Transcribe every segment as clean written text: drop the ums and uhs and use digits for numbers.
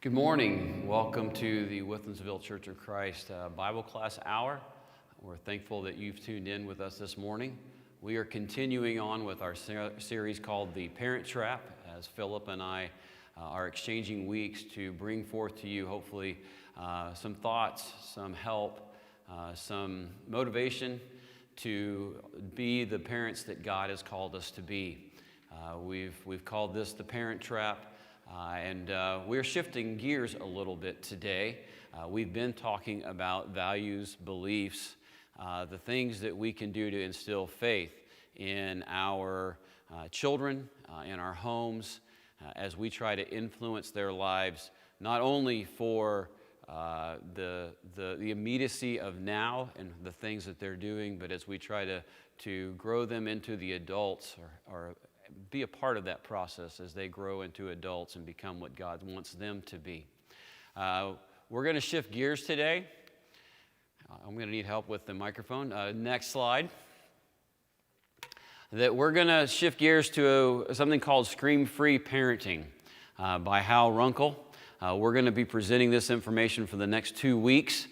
Good morning. Welcome to the Withensville Church of Christ Bible Class Hour. We're thankful that you've tuned in with us this morning. We are continuing on with our series called The Parent Trap, as Philip and I are exchanging weeks to bring forth to you, hopefully, some thoughts, some help, some motivation to be the parents that God has called us to be. We've called this The Parent Trap. We're shifting gears a little bit today. We've been talking about values, beliefs, the things that we can do to instill faith in our children, in our homes, as we try to influence their lives, not only for the immediacy of now and the things that they're doing, but as we try to grow them into the adults or be a part of that process as they grow into adults and become what God wants them to be. We're going to shift gears today. I'm going to need help with the microphone. Next slide. We're going to shift gears to something called Scream-Free Parenting by Hal Runkel. We're going to be presenting this information for the next 2 weeks.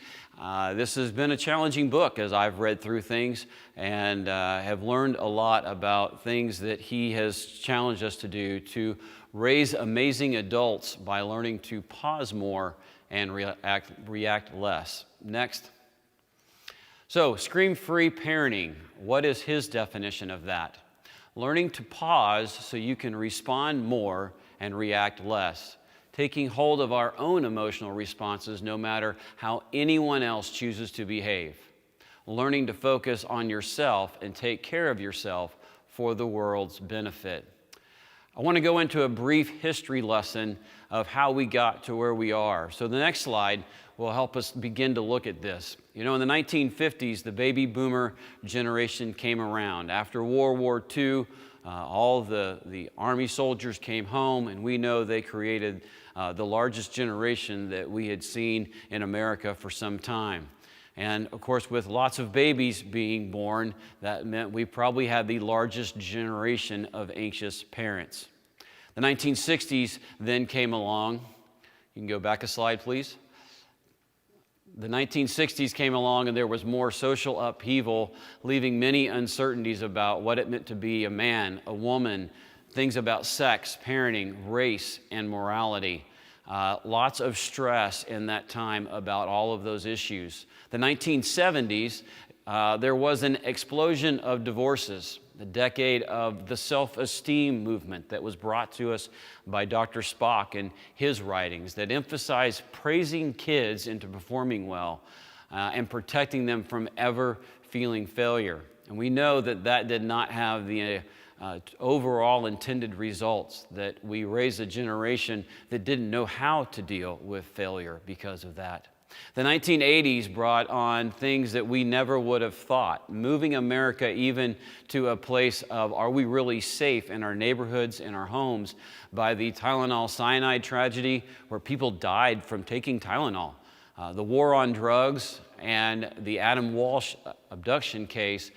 This has been a challenging book as I've read through things and have learned a lot about things that he has challenged us to do to raise amazing adults by learning to pause more and react less. Next. So, scream-free parenting, what is his definition of that? Learning to pause so you can respond more and react less. Taking hold of our own emotional responses no matter how anyone else chooses to behave. Learning to focus on yourself and take care of yourself for the world's benefit. I want to go into a brief history lesson of how we got to where we are. So the next slide will help us begin to look at this. You know, in the 1950s, the baby boomer generation came around. After World War II, all the Army soldiers came home, and we know they created the largest generation that we had seen in America for some time. And of course, with lots of babies being born, that meant we probably had the largest generation of anxious parents. The 1960s then came along. You can go back a slide, please. The 1960s came along and there was more social upheaval, leaving many uncertainties about what it meant to be a man, a woman, things about sex, parenting, race, and morality. Lots of stress in that time about all of those issues. The 1970s, there was an explosion of divorces, the decade of the self-esteem movement that was brought to us by Dr. Spock and his writings that emphasized praising kids into performing well and protecting them from ever feeling failure. And we know that that did not have the overall intended results, that we raised a generation that didn't know how to deal with failure because of that. The 1980s brought on things that we never would have thought, moving America even to a place of, are we really safe in our neighborhoods, in our homes, by the Tylenol cyanide tragedy where people died from taking Tylenol. The war on drugs and the Adam Walsh abduction case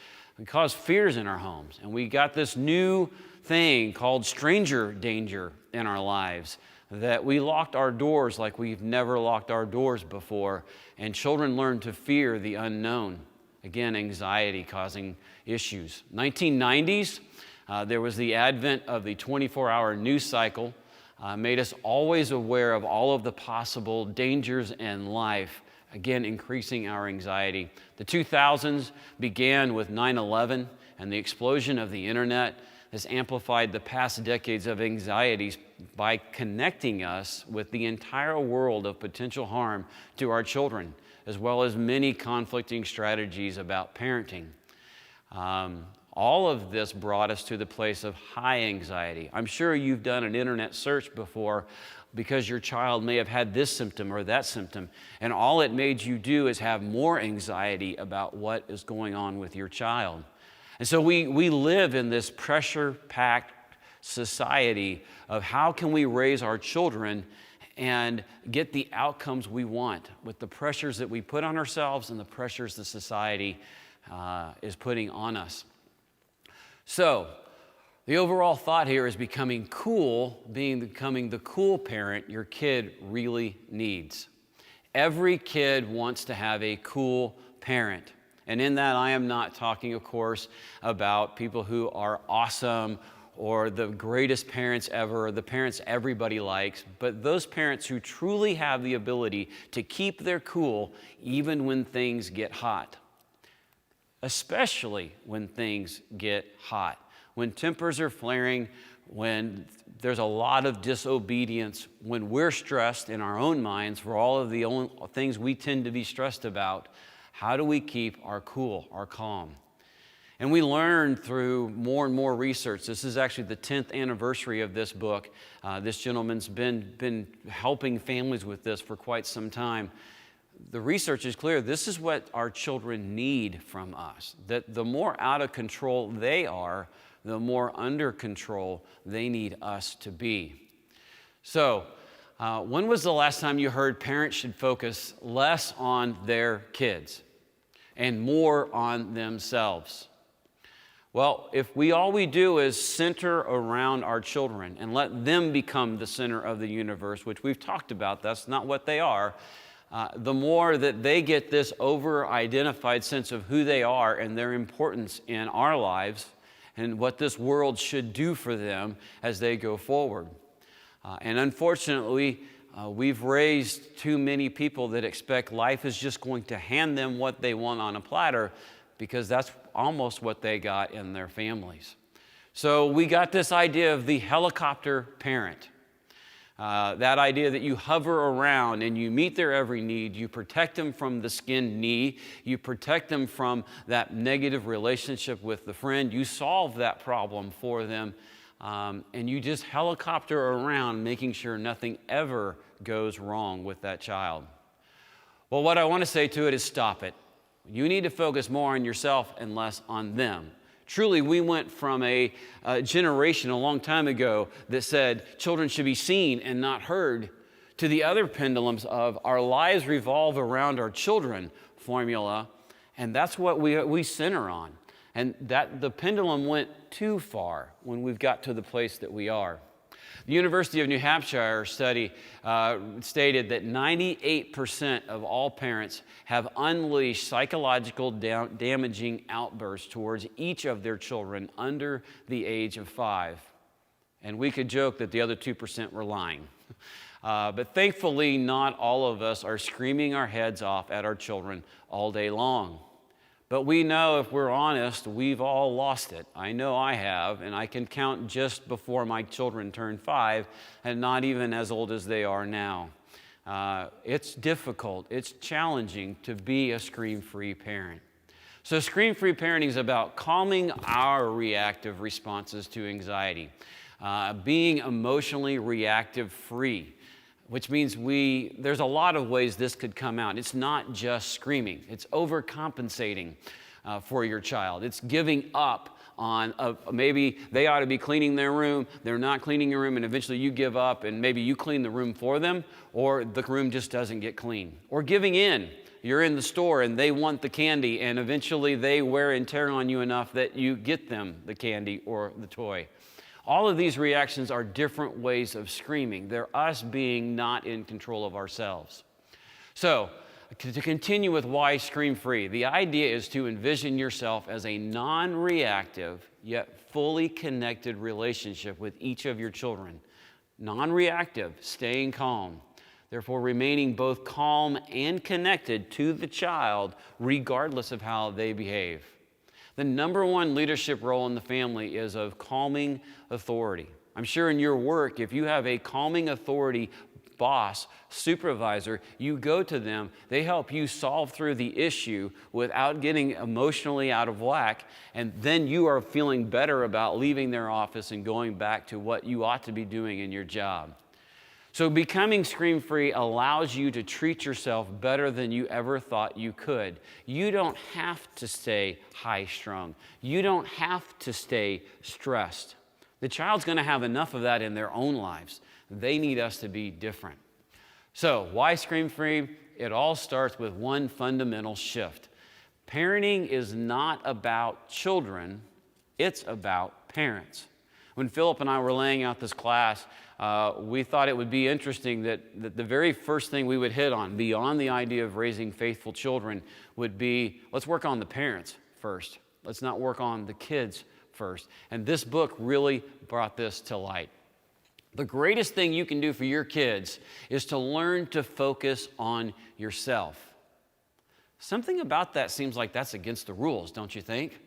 caused fears in our homes. And we got this new thing called stranger danger in our lives, that we locked our doors like we've never locked our doors before, and children learned to fear the unknown. Again, anxiety causing issues. 1990s, there was the advent of the 24-hour news cycle, made us always aware of all of the possible dangers in life, again, increasing our anxiety. The 2000s began with 9/11 and the explosion of the internet has amplified the past decades of anxieties by connecting us with the entire world of potential harm to our children, as well as many conflicting strategies about parenting. All of this brought us to the place of high anxiety. I'm sure you've done an internet search before because your child may have had this symptom or that symptom, and all it made you do is have more anxiety about what is going on with your child. And so we live in this pressure-packed society of how can we raise our children and get the outcomes we want with the pressures that we put on ourselves and the pressures the society is putting on us. So, The overall thought here is becoming the cool parent your kid really needs. Every kid wants to have a cool parent. And in that, I am not talking, of course, about people who are awesome or the greatest parents ever, or the parents everybody likes, but those parents who truly have the ability to keep their cool even when things get hot. Especially when things get hot. When tempers are flaring, when there's a lot of disobedience, when we're stressed in our own minds for all of the things we tend to be stressed about, how do we keep our cool, our calm? And we learn through more and more research. This is actually the 10th anniversary of this book. This gentleman's been helping families with this for quite some time. The research is clear. This is what our children need from us. That the more out of control they are, the more under control they need us to be. So, when was the last time you heard parents should focus less on their kids and more on themselves? Well, if all we do is center around our children and let them become the center of the universe, which we've talked about, that's not what they are, the more that they get this over-identified sense of who they are and their importance in our lives and what this world should do for them as they go forward. And unfortunately, we've raised too many people that expect life is just going to hand them what they want on a platter, because that's almost what they got in their families. So we got this idea of the helicopter parent. That idea that you hover around and you meet their every need, you protect them from the skinned knee, you protect them from that negative relationship with the friend, you solve that problem for them, and you just helicopter around making sure nothing ever goes wrong with that child. Well, what I want to say to it is stop it. You need to focus more on yourself and less on them. Truly, we went from a generation a long time ago that said children should be seen and not heard to the other pendulums of our lives revolve around our children formula, and that's what we center on. And that the pendulum went too far when we've got to the place that we are. The University of New Hampshire study stated that 98% of all parents have unleashed psychological damaging outbursts towards each of their children under the age of 5. And we could joke that the other 2% were lying. But thankfully, not all of us are screaming our heads off at our children all day long. But we know, if we're honest, we've all lost it. I know I have, and I can count just before my children turned 5, and not even as old as they are now. It's difficult, it's challenging to be a scream-free parent. So scream-free parenting is about calming our reactive responses to anxiety, being emotionally reactive-free, which means there's a lot of ways this could come out. It's not just screaming. It's overcompensating for your child. It's giving up on maybe they ought to be cleaning their room, they're not cleaning your room, and eventually you give up and maybe you clean the room for them, or the room just doesn't get clean. Or giving in. You're in the store and they want the candy, and eventually they wear and tear on you enough that you get them the candy or the toy. All of these reactions are different ways of screaming. They're us being not in control of ourselves. So, to continue with why scream-free, the idea is to envision yourself as a non-reactive yet fully connected relationship with each of your children. Non-reactive, staying calm. Therefore, remaining both calm and connected to the child regardless of how they behave. The number one leadership role in the family is of calming authority. I'm sure in your work, if you have a calming authority boss, supervisor, you go to them, they help you solve through the issue without getting emotionally out of whack, and then you are feeling better about leaving their office and going back to what you ought to be doing in your job. So becoming scream-free allows you to treat yourself better than you ever thought you could. You don't have to stay high-strung. You don't have to stay stressed. The child's going to have enough of that in their own lives. They need us to be different. So why scream-free? It all starts with one fundamental shift. Parenting is not about children. It's about parents. When Philip and I were laying out this class, we thought it would be interesting that the very first thing we would hit on, beyond the idea of raising faithful children, would be, let's work on the parents first. Let's not work on the kids first. And this book really brought this to light. The greatest thing you can do for your kids is to learn to focus on yourself. Something about that seems like that's against the rules, don't you think?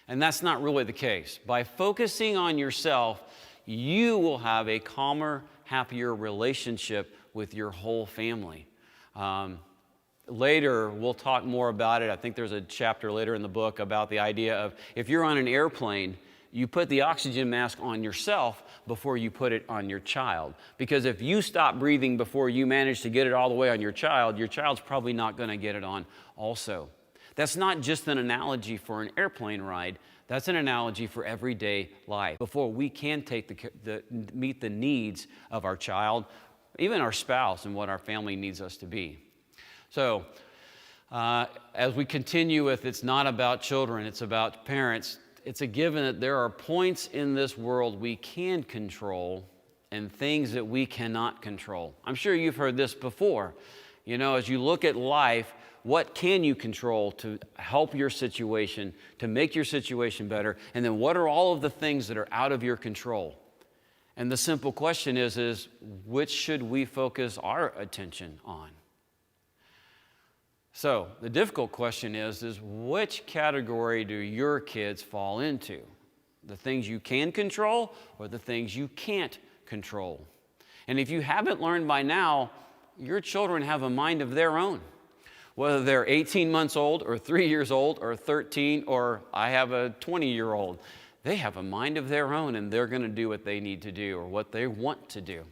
And that's not really the case. By focusing on yourself, you will have a calmer, happier relationship with your whole family. Later, we'll talk more about it. I think there's a chapter later in the book about the idea of if you're on an airplane, you put the oxygen mask on yourself before you put it on your child. Because if you stop breathing before you manage to get it all the way on your child's probably not going to get it on also. That's not just an analogy for an airplane ride. That's an analogy for everyday life. Before we can meet the needs of our child, even our spouse, and what our family needs us to be. So, as we continue with it's not about children, it's about parents, it's a given that there are points in this world we can control and things that we cannot control. I'm sure you've heard this before. You know, as you look at life, what can you control to help your situation, to make your situation better? And then what are all of the things that are out of your control? And the simple question is which should we focus our attention on? So the difficult question is which category do your kids fall into? The things you can control or the things you can't control? And if you haven't learned by now, your children have a mind of their own. Whether they're 18 months old or 3 years old or 13 or I have a 20-year-old, they have a mind of their own and they're going to do what they need to do or what they want to do.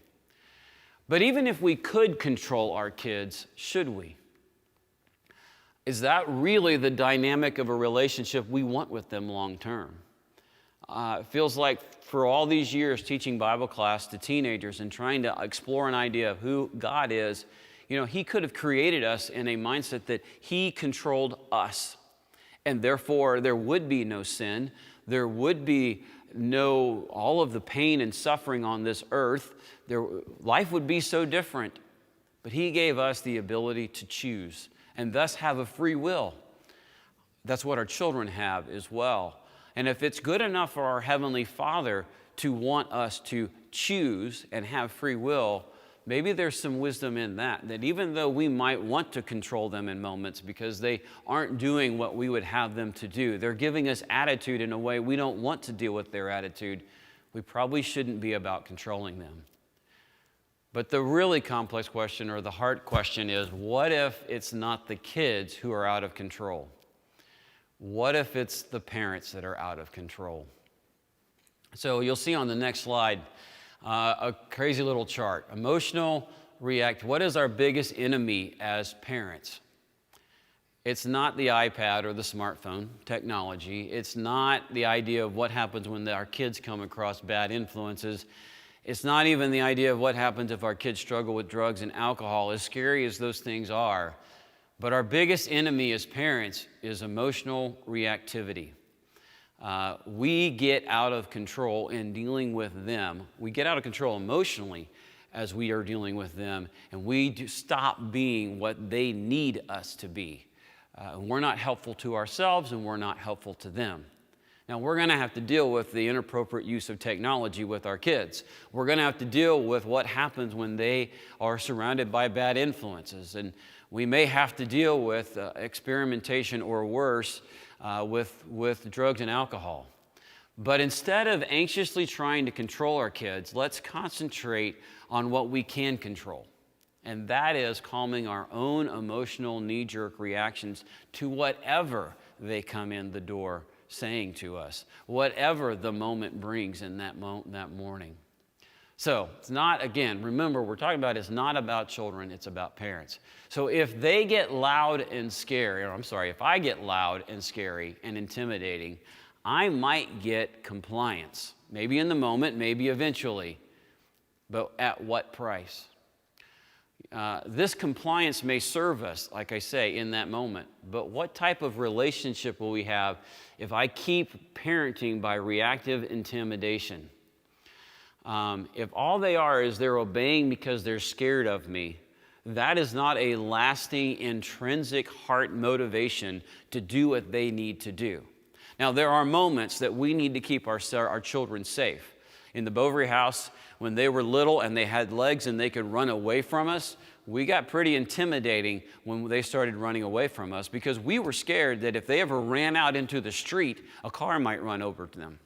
But even if we could control our kids, should we? Is that really the dynamic of a relationship we want with them long term? It feels like for all these years teaching Bible class to teenagers and trying to explore an idea of who God is, you know, He could have created us in a mindset that He controlled us. And therefore, there would be no sin. There would be no, all of the pain and suffering on this earth. Life would be so different. But He gave us the ability to choose and thus have a free will. That's what our children have as well. And if it's good enough for our Heavenly Father to want us to choose and have free will, maybe there's some wisdom in that even though we might want to control them in moments because they aren't doing what we would have them to do, they're giving us attitude in a way we don't want to deal with their attitude, we probably shouldn't be about controlling them. But the really complex question or the hard question is, what if it's not the kids who are out of control? What if it's the parents that are out of control? So you'll see on the next slide a crazy little chart. Emotional react. What is our biggest enemy as parents? It's not the iPad or the smartphone technology. It's not the idea of what happens when our kids come across bad influences. It's not even the idea of what happens if our kids struggle with drugs and alcohol, as scary as those things are. But our biggest enemy as parents is emotional reactivity. We get out of control in dealing with them. We get out of control emotionally as we are dealing with them, and we stop being what they need us to be. We're not helpful to ourselves, and we're not helpful to them. Now, we're going to have to deal with the inappropriate use of technology with our kids. We're going to have to deal with what happens when they are surrounded by bad influences. And we may have to deal with experimentation or worse with drugs and alcohol. But instead of anxiously trying to control our kids, let's concentrate on what we can control. And that is calming our own emotional knee-jerk reactions to whatever they come in the door saying to us, whatever the moment brings in that morning. So it's not, again, remember, we're talking about it's not about children, it's about parents. So if they get loud and scary, if I get loud and scary and intimidating, I might get compliance. Maybe in the moment, maybe eventually, but at what price? This compliance may serve us, like I say, in that moment. But what type of relationship will we have if I keep parenting by reactive intimidation? If all they are is they're obeying because they're scared of me, that is not a lasting, intrinsic heart motivation to do what they need to do. Now, there are moments that we need to keep our children safe. In the Bovary house, when they were little and they had legs and they could run away from us, we got pretty intimidating when they started running away from us because we were scared that if they ever ran out into the street, a car might run over to them.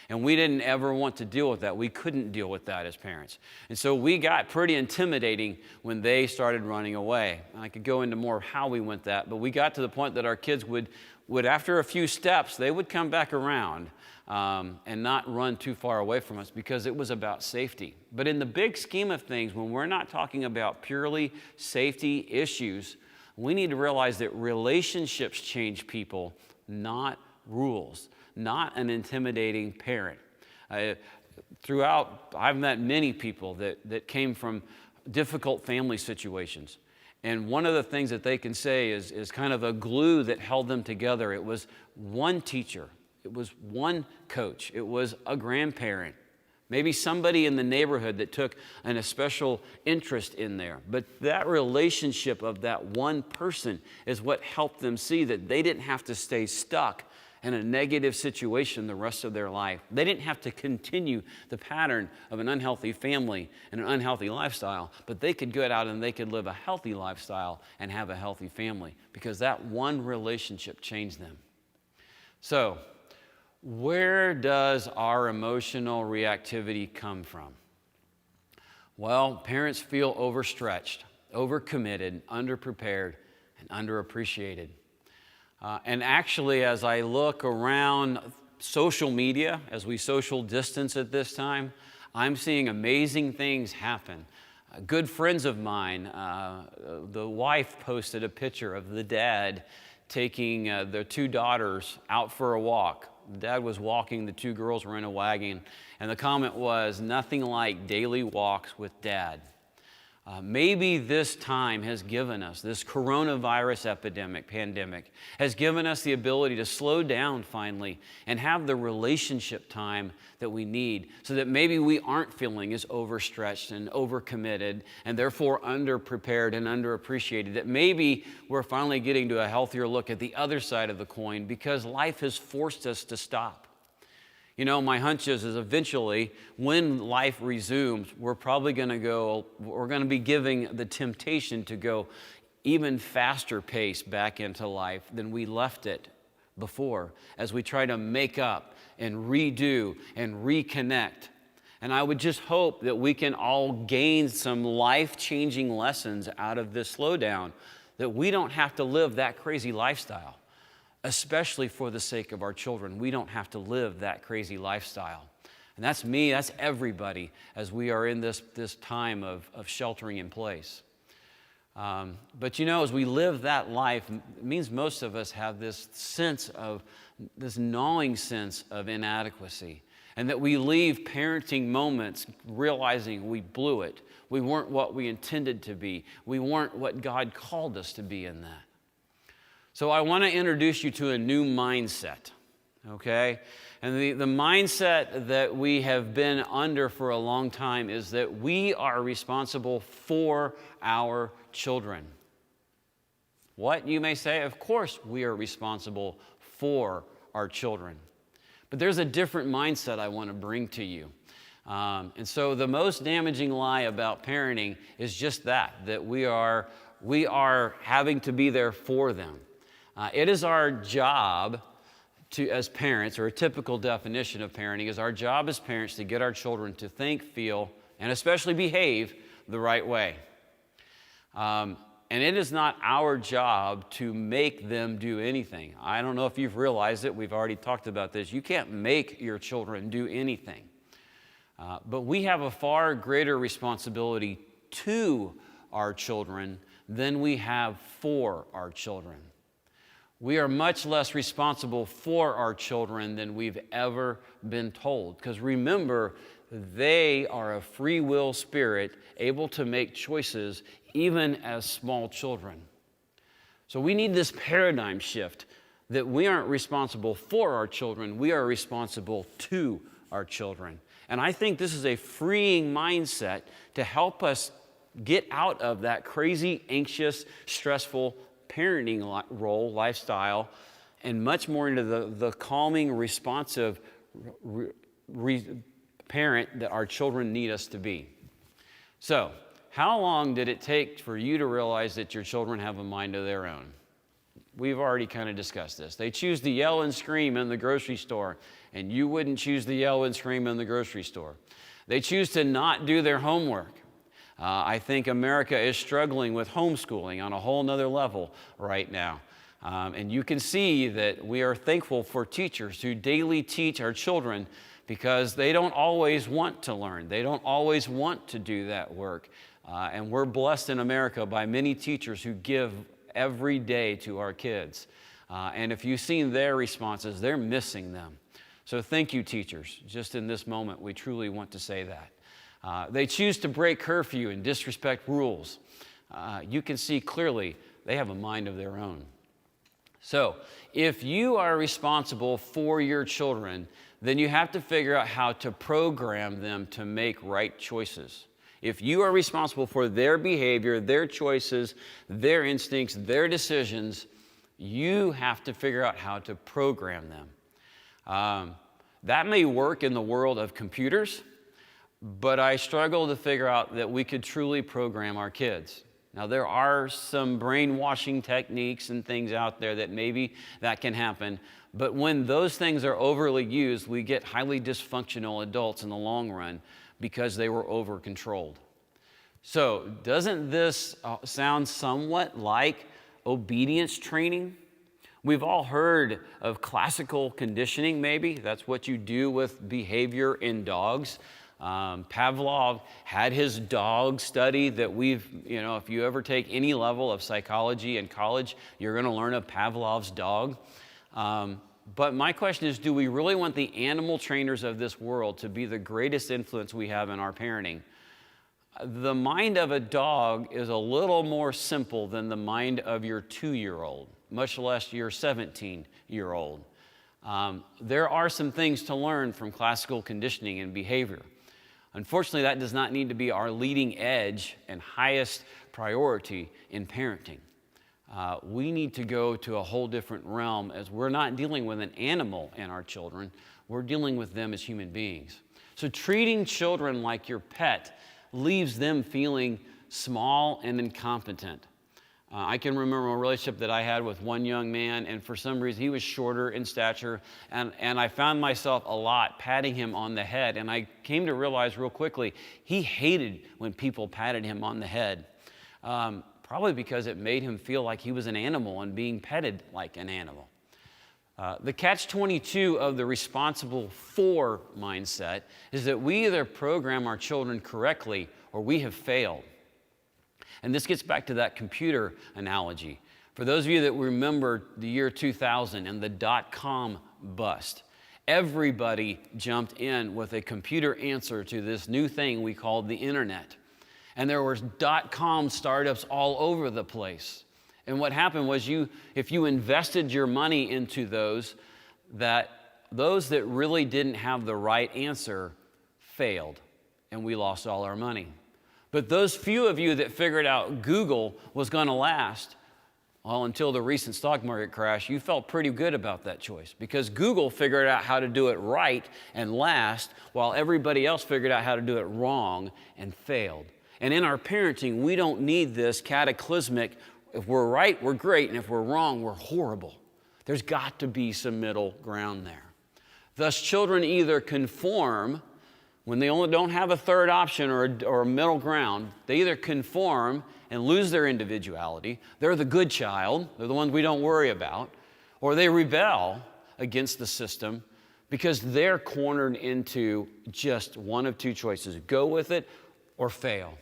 And we didn't ever want to deal with that. We couldn't deal with that as parents. And so we got pretty intimidating when they started running away. And I could go into more of how we went that, but we got to the point that our kids would after a few steps, they would come back around and not run too far away from us because it was about safety. But in the big scheme of things, when we're not talking about purely safety issues, we need to realize that relationships change people, not rules. Not an intimidating parent. I've met many people that came from difficult family situations. And one of the things that they can say is kind of a glue that held them together. It was one teacher. It was one coach. It was a grandparent. Maybe somebody in the neighborhood that took a special interest in there. But that relationship of that one person is what helped them see that they didn't have to stay stuck in a negative situation the rest of their life. They didn't have to continue the pattern of an unhealthy family and an unhealthy lifestyle, but they could go out and they could live a healthy lifestyle and have a healthy family because that one relationship changed them. So, where does our emotional reactivity come from? Well, parents feel overstretched, overcommitted, underprepared, and underappreciated. And actually, as I look around social media, as we social distance at this time, I'm seeing amazing things happen. Good friends of mine, the wife posted a picture of the dad taking their two daughters out for a walk. The dad was walking, the two girls were in a wagon, and the comment was, "Nothing like daily walks with Dad." Maybe this time has given us, this coronavirus pandemic, has given us the ability to slow down finally and have the relationship time that we need so that maybe we aren't feeling as overstretched and overcommitted and therefore underprepared and underappreciated, that maybe we're finally getting to a healthier look at the other side of the coin because life has forced us to stop. You know, my hunch is eventually when life resumes, we're going to be giving the temptation to go even faster pace back into life than we left it before as we try to make up and redo and reconnect. And I would just hope that we can all gain some life-changing lessons out of this slowdown, that we don't have to live that crazy lifestyle. Especially for the sake of our children. We don't have to live that crazy lifestyle. And that's me, that's everybody, as we are in this time of sheltering in place. But you know, as we live that life, it means most of us have this gnawing sense of inadequacy. And that we leave parenting moments realizing we blew it. We weren't what we intended to be. We weren't what God called us to be in that. So I want to introduce you to a new mindset, okay? And the mindset that we have been under for a long time is that we are responsible for our children. What, you may say? Of course we are responsible for our children. But there's a different mindset I want to bring to you. And so the most damaging lie about parenting is just that we are having to be there for them. It is our job as parents, or a typical definition of parenting, is our job as parents to get our children to think, feel, and especially behave the right way. And it is not our job to make them do anything. I don't know if you've realized it. We've already talked about this. You can't make your children do anything. But we have a far greater responsibility to our children than we have for our children. We are much less responsible for our children than we've ever been told. Because remember, they are a free will spirit able to make choices even as small children. So we need this paradigm shift that we aren't responsible for our children, we are responsible to our children. And I think this is a freeing mindset to help us get out of that crazy, anxious, stressful parenting role, lifestyle, and much more into the calming, responsive parent that our children need us to be. So, how long did it take for you to realize that your children have a mind of their own? We've already kind of discussed this. They choose to yell and scream in the grocery store, and you wouldn't choose to yell and scream in the grocery store. They choose to not do their homework. I think America is struggling with homeschooling on a whole nother level right now. And you can see that we are thankful for teachers who daily teach our children because they don't always want to learn. They don't always want to do that work. And we're blessed in America by many teachers who give every day to our kids. And if you've seen their responses, they're missing them. So thank you, teachers. Just in this moment, we truly want to say that. They choose to break curfew and disrespect rules. You can see clearly they have a mind of their own. So if you are responsible for your children, then you have to figure out how to program them to make right choices. If you are responsible for their behavior, their choices, their instincts, their decisions, you have to figure out how to program them. That may work in the world of computers, but I struggle to figure out that we could truly program our kids. Now, there are some brainwashing techniques and things out there that maybe that can happen, but when those things are overly used, we get highly dysfunctional adults in the long run because they were over-controlled. So, doesn't this sound somewhat like obedience training? We've all heard of classical conditioning, maybe. That's what you do with behavior in dogs. Pavlov had his dog study that if you ever take any level of psychology in college, you're going to learn of Pavlov's dog. But my question is, do we really want the animal trainers of this world to be the greatest influence we have in our parenting? The mind of a dog is a little more simple than the mind of your 2-year-old, much less your 17-year-old. There are some things to learn from classical conditioning and behavior. Unfortunately, that does not need to be our leading edge and highest priority in parenting. We need to go to a whole different realm, as we're not dealing with an animal in our children, we're dealing with them as human beings. So treating children like your pet leaves them feeling small and incompetent. I can remember a relationship that I had with one young man, and for some reason he was shorter in stature, and I found myself a lot patting him on the head, and I came to realize real quickly he hated when people patted him on the head, probably because it made him feel like he was an animal and being petted like an animal. The catch-22 of the responsible for mindset is that we either program our children correctly or we have failed. And this gets back to that computer analogy. For those of you that remember the year 2000 and the dot-com bust, everybody jumped in with a computer answer to this new thing we called the internet. And there were dot-com startups all over the place. And what happened was if you invested your money into those that really didn't have the right answer failed, and we lost all our money. But those few of you that figured out Google was going to last, well, until the recent stock market crash, you felt pretty good about that choice because Google figured out how to do it right and last, while everybody else figured out how to do it wrong and failed. And in our parenting, we don't need this cataclysmic, if we're right, we're great, and if we're wrong, we're horrible. There's got to be some middle ground there. Thus, children either conform when they only don't have a third option or a middle ground. They either conform and lose their individuality. They're the good child. They're the ones we don't worry about. Or they rebel against the system because they're cornered into just one of two choices: go with it or fail.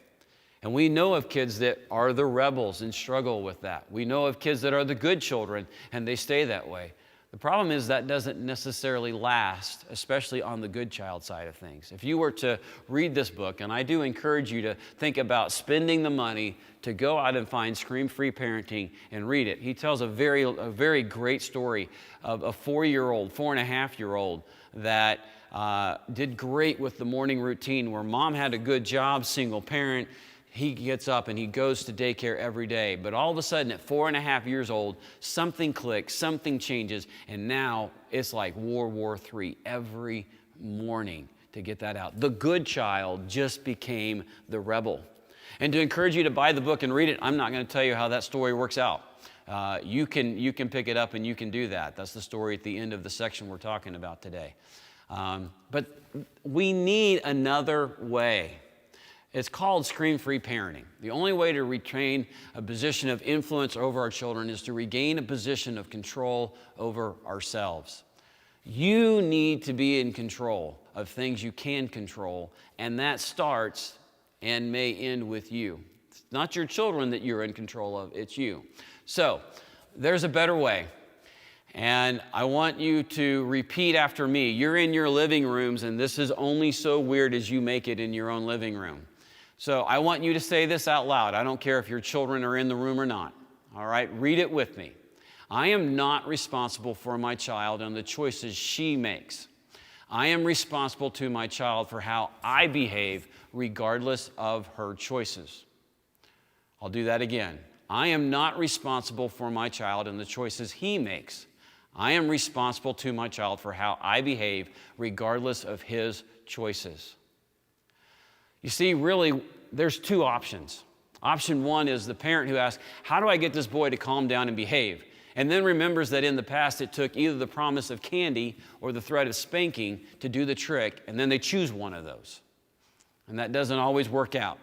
And we know of kids that are the rebels and struggle with that. We know of kids that are the good children and they stay that way. The problem is that doesn't necessarily last, especially on the good child side of things. If you were to read this book, and I do encourage you to think about spending the money to go out and find Scream-Free Parenting and read it. He tells a very great story of a 4.5-year-old that did great with the morning routine, where mom had a good job, single parent. He gets up and he goes to daycare every day. But all of a sudden, at 4.5 years old, something clicks, something changes, and now it's like World War III every morning to get that out. The good child just became the rebel. And to encourage you to buy the book and read it, I'm not going to tell you how that story works out. You can pick it up and you can do that. That's the story at the end of the section we're talking about today. But we need another way. It's called Scream-Free Parenting. The only way to retain a position of influence over our children is to regain a position of control over ourselves. You need to be in control of things you can control, and that starts and may end with you. It's not your children that you're in control of, it's you. So, there's a better way. And I want you to repeat after me. You're in your living rooms, and this is only so weird as you make it in your own living room. So I want you to say this out loud. I don't care if your children are in the room or not. All right, read it with me. I am not responsible for my child and the choices she makes. I am responsible to my child for how I behave regardless of her choices. I'll do that again. I am not responsible for my child and the choices he makes. I am responsible to my child for how I behave regardless of his choices. You see, really, there's two options. Option one is the parent who asks, how do I get this boy to calm down and behave? And then remembers that in the past it took either the promise of candy or the threat of spanking to do the trick, and then they choose one of those. And that doesn't always work out.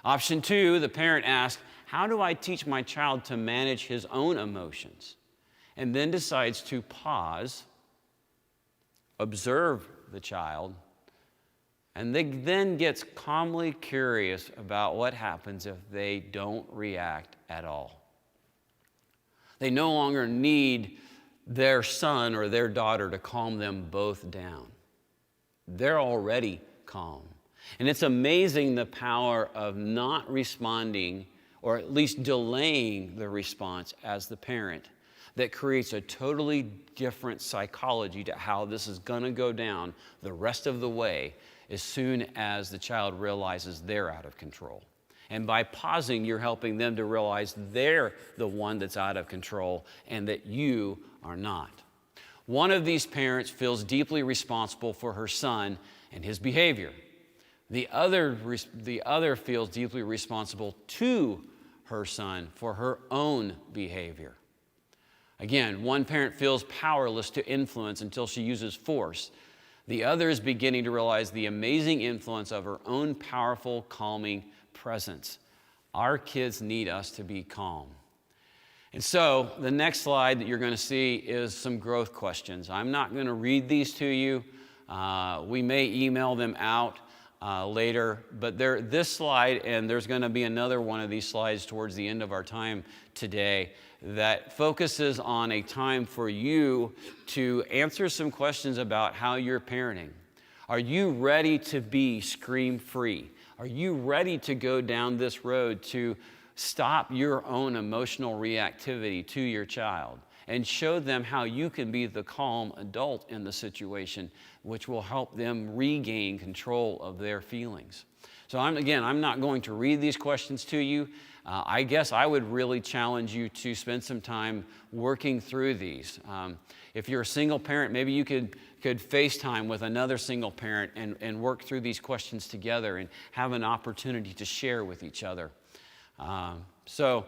Option two, the parent asks, how do I teach my child to manage his own emotions? And then decides to pause, observe the child, and then gets calmly curious about what happens if they don't react at all. They no longer need their son or their daughter to calm them both down. They're already calm. And it's amazing the power of not responding, or at least delaying the response as the parent, that creates a totally different psychology to how this is going to go down the rest of the way as soon as the child realizes they're out of control. And by pausing, you're helping them to realize they're the one that's out of control and that you are not. One of these parents feels deeply responsible for her son and his behavior. The other feels deeply responsible to her son for her own behavior. Again, one parent feels powerless to influence until she uses force. The other is beginning to realize the amazing influence of her own powerful, calming presence. Our kids need us to be calm. And so the next slide that you're going to see is some growth questions. I'm not going to read these to you. We may email them out later, but this slide, and there's going to be another one of these slides towards the end of our time today that focuses on a time for you to answer some questions about how you're parenting. Are you ready to be scream-free? Are you ready to go down this road to stop your own emotional reactivity to your child and show them how you can be the calm adult in the situation, which will help them regain control of their feelings? So I'm not going to read these questions to you. I guess I would really challenge you to spend some time working through these. If you're a single parent, maybe you could FaceTime with another single parent and work through these questions together and have an opportunity to share with each other. So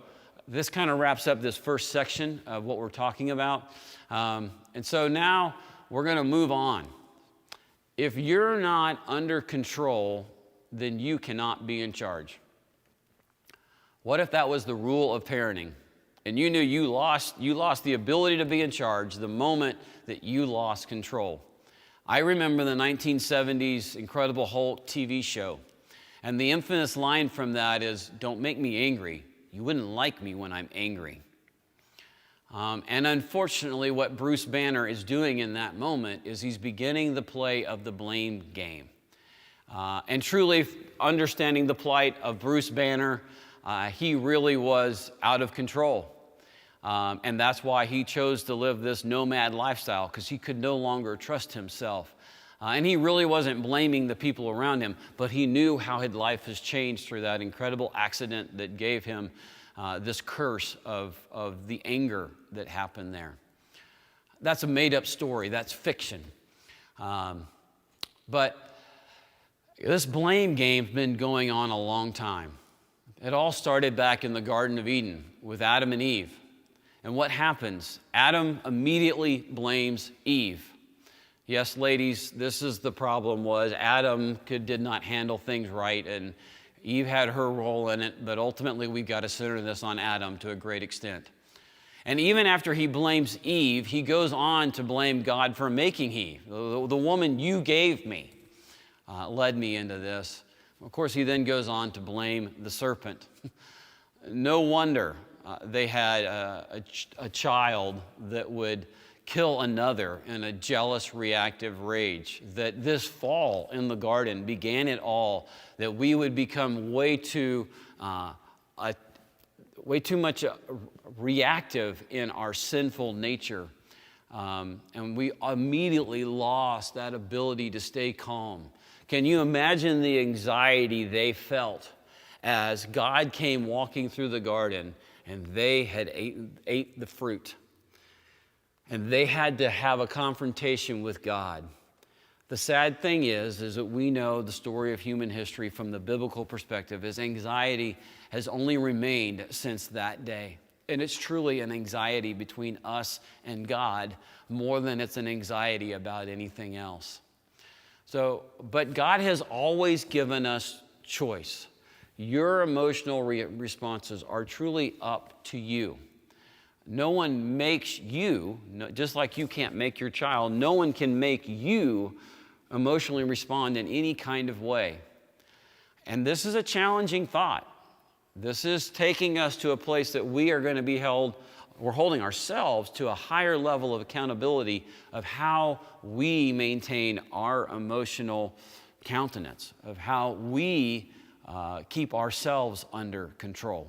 this kind of wraps up this first section of what we're talking about. And so now we're going to move on. If you're not under control, then you cannot be in charge. What if that was the rule of parenting and you knew you lost the ability to be in charge the moment that you lost control? I remember the 1970s Incredible Hulk TV show, and the infamous line from that is, "Don't make me angry. You wouldn't like me when I'm angry." And unfortunately, what Bruce Banner is doing in that moment is he's beginning the play of the blame game. And truly understanding the plight of Bruce Banner, he really was out of control. And that's why he chose to live this nomad lifestyle, because he could no longer trust himself. And he really wasn't blaming the people around him, but he knew how his life has changed through that incredible accident that gave him this curse of the anger that happened there. That's a made-up story. That's fiction. But this blame game's been going on a long time. It all started back in the Garden of Eden with Adam and Eve. And what happens? Adam immediately blames Eve. Yes, ladies, this is the problem, was Adam did not handle things right, and Eve had her role in it, but ultimately we've got to center this on Adam to a great extent. And even after he blames Eve, he goes on to blame God for making Eve. The woman you gave me led me into this. Of course, he then goes on to blame the serpent. No wonder they had a child that would kill another in a jealous, reactive rage. That this fall in the garden began it all, that we would become way too much reactive in our sinful nature. And we immediately lost that ability to stay calm. Can you imagine the anxiety they felt as God came walking through the garden and they had ate the fruit? And they had to have a confrontation with God. The sad thing is that we know the story of human history from the biblical perspective is anxiety has only remained since that day. And it's truly an anxiety between us and God more than it's an anxiety about anything else. But God has always given us choice. Your emotional responses are truly up to you. No one makes you, just like you can't make your child, no one can make you emotionally respond in any kind of way. And this is a challenging thought. This is taking us to a place that we are going to be we're holding ourselves to a higher level of accountability of how we maintain our emotional countenance, of how we keep ourselves under control.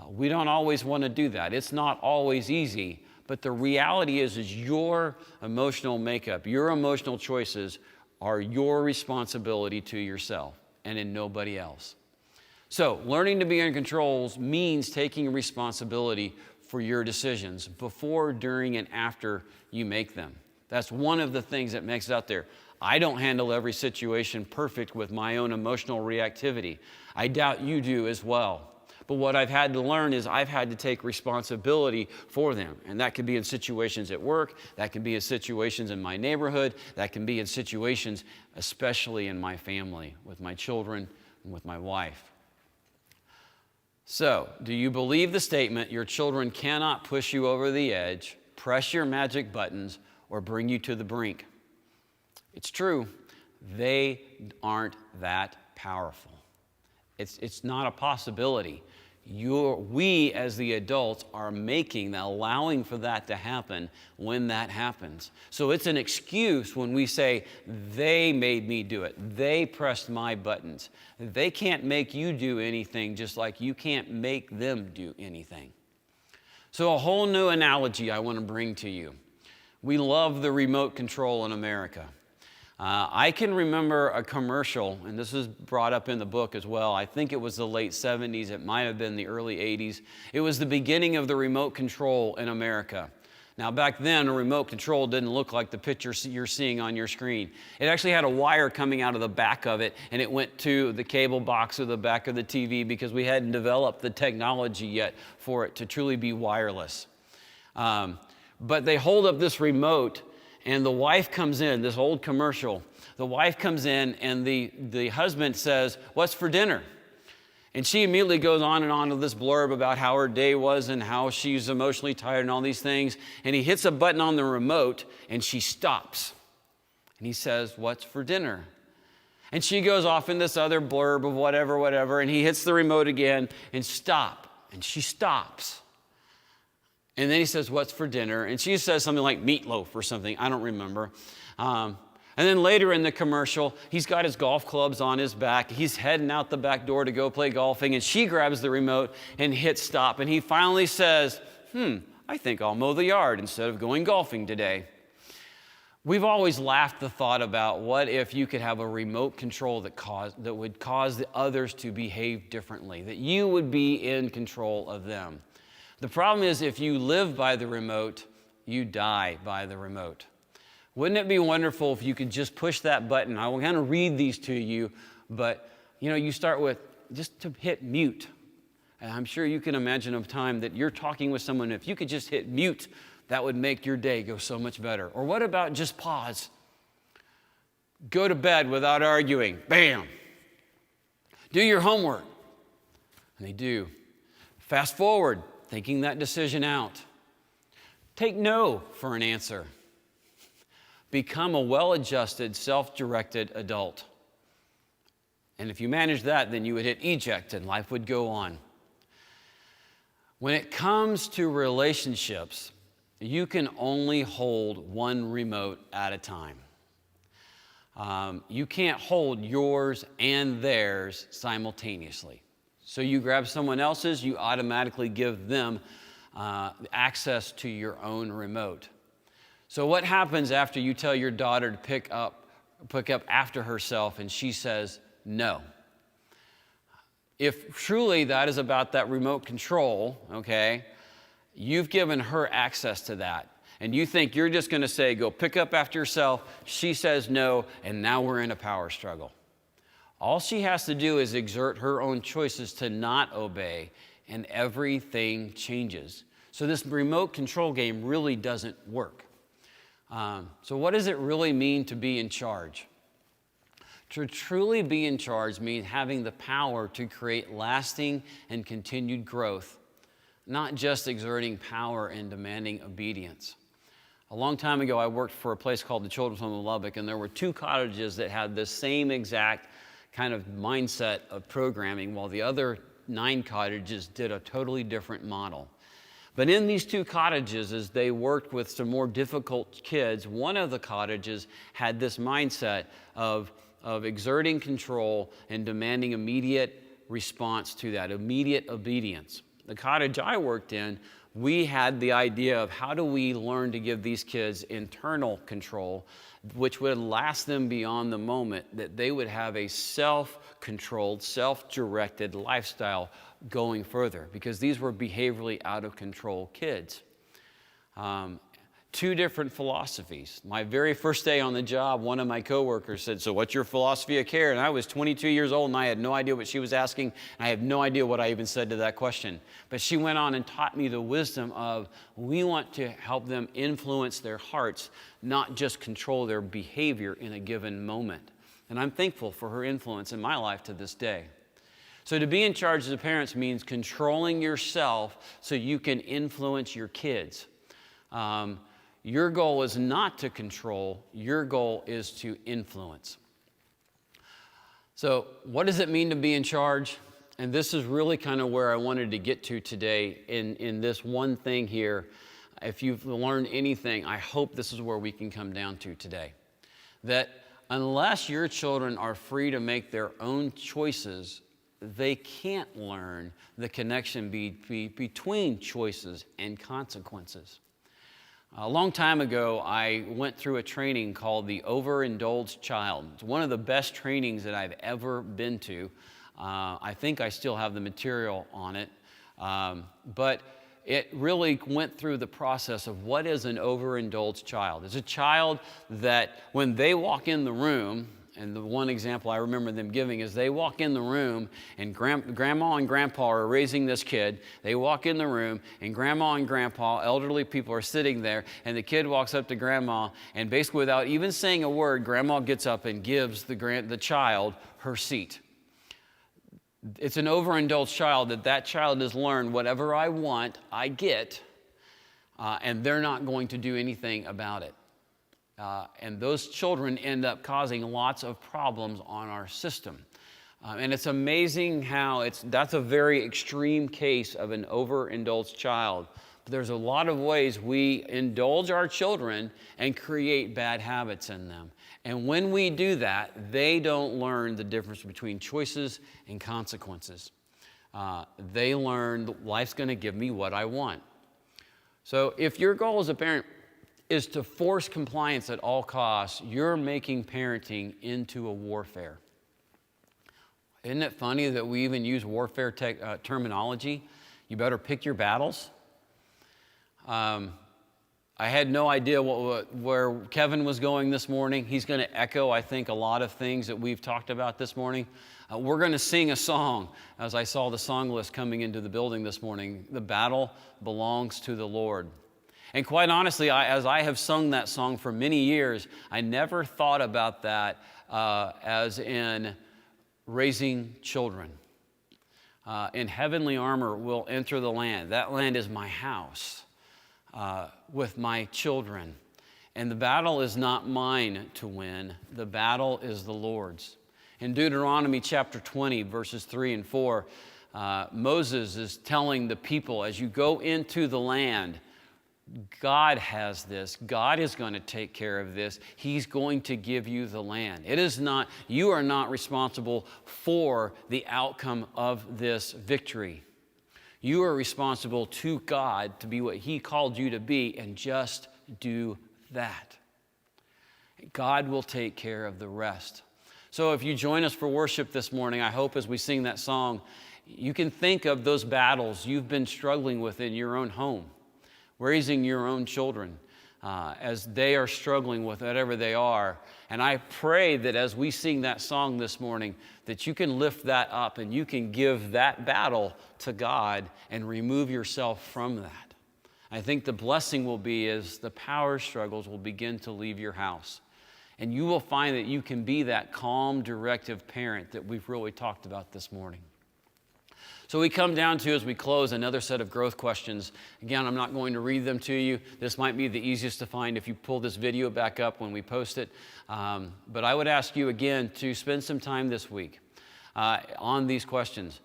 We don't always want to do that. It's not always easy, but the reality is your emotional makeup, your emotional choices are your responsibility to yourself and in nobody else. So, learning to be in control means taking responsibility for your decisions before, during, and after you make them. That's one of the things that makes it out there. I don't handle every situation perfect with my own emotional reactivity. I doubt you do as well. But what I've had to learn is I've had to take responsibility for them. And that could be in situations at work, that can be in situations in my neighborhood, that can be in situations especially in my family, with my children and with my wife. So, do you believe the statement, your children cannot push you over the edge, press your magic buttons, or bring you to the brink? It's true. They aren't that powerful. It's not a possibility. We as the adults are allowing for that to happen when that happens. So it's an excuse when we say, they made me do it. They pressed my buttons. They can't make you do anything, just like you can't make them do anything. So a whole new analogy I want to bring to you. We love the remote control in America. I can remember a commercial, and this is brought up in the book as well. I think it was the late 70s. It might have been the early 80s. It was the beginning of the remote control in America. Now, back then, a remote control didn't look like the picture you're seeing on your screen. It actually had a wire coming out of the back of it, and it went to the cable box or the back of the TV because we hadn't developed the technology yet for it to truly be wireless. But they hold up this remote, and the wife comes in, this old commercial. The wife comes in, and the husband says, "What's for dinner?" And she immediately goes on and on with this blurb about how her day was and how she's emotionally tired and all these things. And he hits a button on the remote, and she stops. And he says, "What's for dinner?" And she goes off in this other blurb of whatever, and he hits the remote again, and stop. And she stops. And then he says, what's for dinner? And she says something like meatloaf or something. I don't remember. And then later in the commercial, he's got his golf clubs on his back. He's heading out the back door to go play golfing. And she grabs the remote and hits stop. And he finally says, I think I'll mow the yard instead of going golfing today. We've always laughed the thought about what if you could have a remote control that would cause the others to behave differently, that you would be in control of them. The problem is if you live by the remote, you die by the remote. Wouldn't it be wonderful if you could just push that button? I will kind of read these to you, but you start with just to hit mute. And I'm sure you can imagine a time that you're talking with someone, if you could just hit mute, that would make your day go so much better. Or what about just pause? Go to bed without arguing. Bam. Do your homework. And they do. Fast forward, thinking that decision out. Take no for an answer. Become a well-adjusted, self-directed adult. And if you manage that, then you would hit eject and life would go on. When it comes to relationships, you can only hold one remote at a time. You can't hold yours and theirs simultaneously. So you grab someone else's, you automatically give them access to your own remote. So what happens after you tell your daughter to pick up after herself and she says no? If truly that is about that remote control, okay, you've given her access to that. And you think you're just going to say, go pick up after yourself. She says no, and now we're in a power struggle. All she has to do is exert her own choices to not obey, and everything changes. So this remote control game really doesn't work. So what does it really mean to be in charge? To truly be in charge means having the power to create lasting and continued growth, not just exerting power and demanding obedience. A long time ago, I worked for a place called the Children's Home of Lubbock, and there were 2 cottages that had the same exact kind of mindset of programming, while the other 9 cottages did a totally different model. But in these 2 cottages, as they worked with some more difficult kids, one of the cottages had this mindset of exerting control and demanding immediate response to that, immediate obedience. The cottage I worked in, we had the idea of how do we learn to give these kids internal control, which would last them beyond the moment, that they would have a self-controlled, self-directed lifestyle going further, because these were behaviorally out of control kids. 2 different philosophies. My very first day on the job, one of my coworkers said, so what's your philosophy of care? And I was 22 years old and I had no idea what she was asking, and I have no idea what I even said to that question. But she went on and taught me the wisdom of we want to help them influence their hearts, not just control their behavior in a given moment. And I'm thankful for her influence in my life to this day. So to be in charge as a parent means controlling yourself so you can influence your kids. Your goal is not to control, your goal is to influence. So what does it mean to be in charge? And this is really kind of where I wanted to get to today in this one thing here. If you've learned anything, I hope this is where we can come down to today. That unless your children are free to make their own choices, they can't learn the connection between choices and consequences. A long time ago, I went through a training called the Overindulged Child. It's one of the best trainings that I've ever been to. I think I still have the material on it. But it really went through the process of what is an overindulged child. It's a child that when they walk in the room, and the one example I remember them giving is they walk in the room and grandma and grandpa are raising this kid. They walk in the room and grandma and grandpa, elderly people, are sitting there, and the kid walks up to grandma, and basically without even saying a word, grandma gets up and gives the child her seat. It's an overindulged child that child has learned whatever I want, I get, and they're not going to do anything about it. And those children end up causing lots of problems on our system. And it's amazing how that's a very extreme case of an overindulged child. But there's a lot of ways we indulge our children and create bad habits in them. And when we do that, they don't learn the difference between choices and consequences. They learn life's going to give me what I want. So if your goal as a parent is to force compliance at all costs, you're making parenting into a warfare. Isn't it funny that we even use warfare terminology? You better pick your battles. I had no idea where Kevin was going this morning. He's going to echo, I think, a lot of things that we've talked about this morning. We're going to sing a song, as I saw the song list coming into the building this morning. The battle belongs to the Lord. And quite honestly, as I have sung that song for many years, I never thought about that as in raising children. In heavenly armor will enter the land. That land is my house. With my children. And the battle is not mine to win. The battle is the Lord's. In Deuteronomy chapter 20, verses 3 and 4, Moses is telling the people, as you go into the land, God has this. God is going to take care of this. He's going to give you the land. It is not, you are not responsible for the outcome of this victory. You are responsible to God to be what He called you to be, and just do that. God will take care of the rest. So if you join us for worship this morning, I hope as we sing that song, you can think of those battles you've been struggling with in your own home, raising your own children as they are struggling with whatever they are. And I pray that as we sing that song this morning, that you can lift that up and you can give that battle to God and remove yourself from that. I think the blessing will be as the power struggles will begin to leave your house. And you will find that you can be that calm, directive parent that we've really talked about this morning. So we come down to, as we close, another set of growth questions. Again, I'm not going to read them to you. This might be the easiest to find if you pull this video back up when we post it. But I would ask you again to spend some time this week on these questions.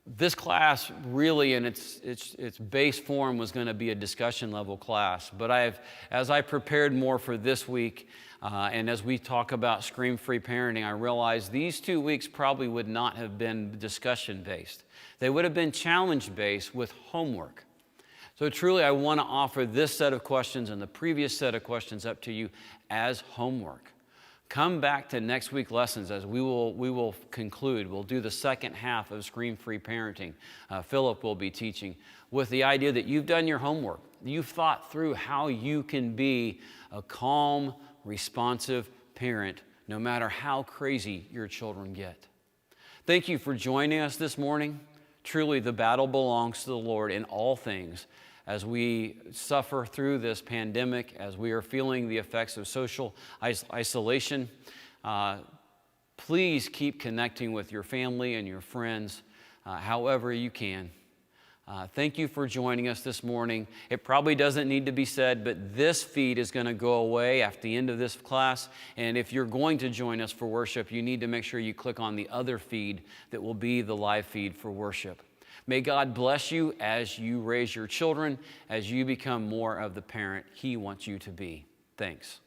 This class really in its base form was going to be a discussion level class. But as I prepared more for this week, and as we talk about scream-free parenting, I realized these 2 weeks probably would not have been discussion-based. They would have been challenge-based with homework. So truly, I want to offer this set of questions and the previous set of questions up to you as homework. Come back to next week's lessons as we will conclude. We'll do the second half of Scream-Free Parenting. Philip will be teaching with the idea that you've done your homework. You've thought through how you can be a calm, responsive parent no matter how crazy your children get. Thank you for joining us this morning. Truly, the battle belongs to the Lord in all things. As we suffer through this pandemic, as we are feeling the effects of social isolation, please keep connecting with your family and your friends however you can. Thank you for joining us this morning. It probably doesn't need to be said, but this feed is going to go away at the end of this class. And if you're going to join us for worship, you need to make sure you click on the other feed that will be the live feed for worship. May God bless you as you raise your children, as you become more of the parent He wants you to be. Thanks.